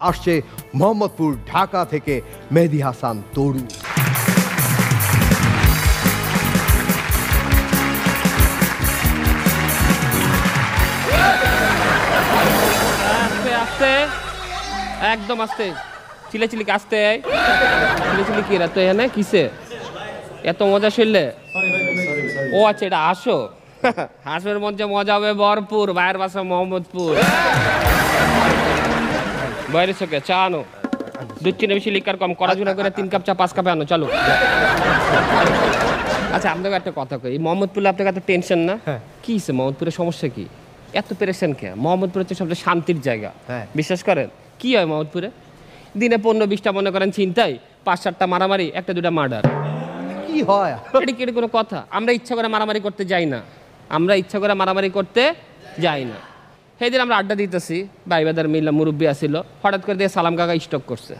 আসছে মোহাম্মদপুর ঢাকা থেকে মেহেদী হাসান তরু। আস্তে আস্তে একদম আস্তে চিলেচিলি আসতে চিলেচিলি কি রাত এখানে কিসে এত মজা শুনলে? ও আচ্ছা এটা আসো হাঁসের মঞ্চে মজা হবে ভরপুর। ভাইয়ের বাসা মোহাম্মদপুর। বাইরে চোখে চা আনো, দুধ চিনি বেশি লিকার কম, কড়াঝুড়া করে 3 কাপ চা 5 কাপে আনো। চলো। আচ্ছা আপনাকে একটা কথা কই, এই মোহাম্মদপুরে আপনাকে এত টেনশন না? কি হয়েছে মোহাম্মদপুরের সমস্যা কি? এত পেরেশান কে? মোহাম্মদপুর হচ্ছে সবচেয়ে শান্তির জায়গা। বিশ্বাস করেন? কি হয় মোহাম্মদপুরে? দিনে 15-20টা মনে করেন চিন্তাই, 5-7টা মারামারি, 1-2টা মার্ডার। কি হয় এটা কি কোনো কথা? আমরা ইচ্ছা করে মারামারি করতে যাই না, আমরা ইচ্ছা করে মারামারি করতে যাই না। সেদিন আমরা আড্ডা দিতেছি, ভাইবাদার মিল্লা মুরব্বী আসিল, হঠাৎ করে দিয়ে সালাম কাকা স্টক করছে।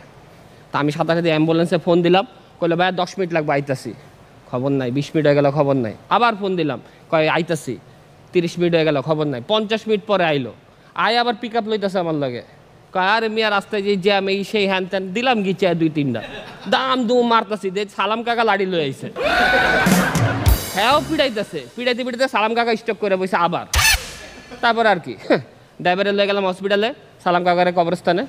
তা আমি সাথে সাথে অ্যাম্বুলেন্সে ফোন দিলাম, কইলো ভাইয়া 10 মিনিট লাগবে, আইতাছি। খবর নাই, 20 মিনিট হয়ে গেল, খবর নাই। আবার ফোন দিলাম, কয় আইতাছি। 30 মিনিট হয়ে গেল, খবর নাই। 50 মিনিট পরে আইলো, আবার পিক আপ লইতেছে আমার লাগে। কয় আরে মিয়া রাস্তায় যে জ্যাম, এই সেই হ্যান ত্যান, দিলাম গিয়ে 2-3টা দাম দুম মারতাছি, যে সালাম কাকা লাড়ি লই আইছে। হ্যাঁ পিড়াইতেছে, পিড়াইতে পিড়াইতে সালাম কাকা স্টক করে বসে আবার। তারপর আর কি ড্রাইভারে লয়ে গেলাম হসপিটালে, সালাম কাকারে কবরস্থানে।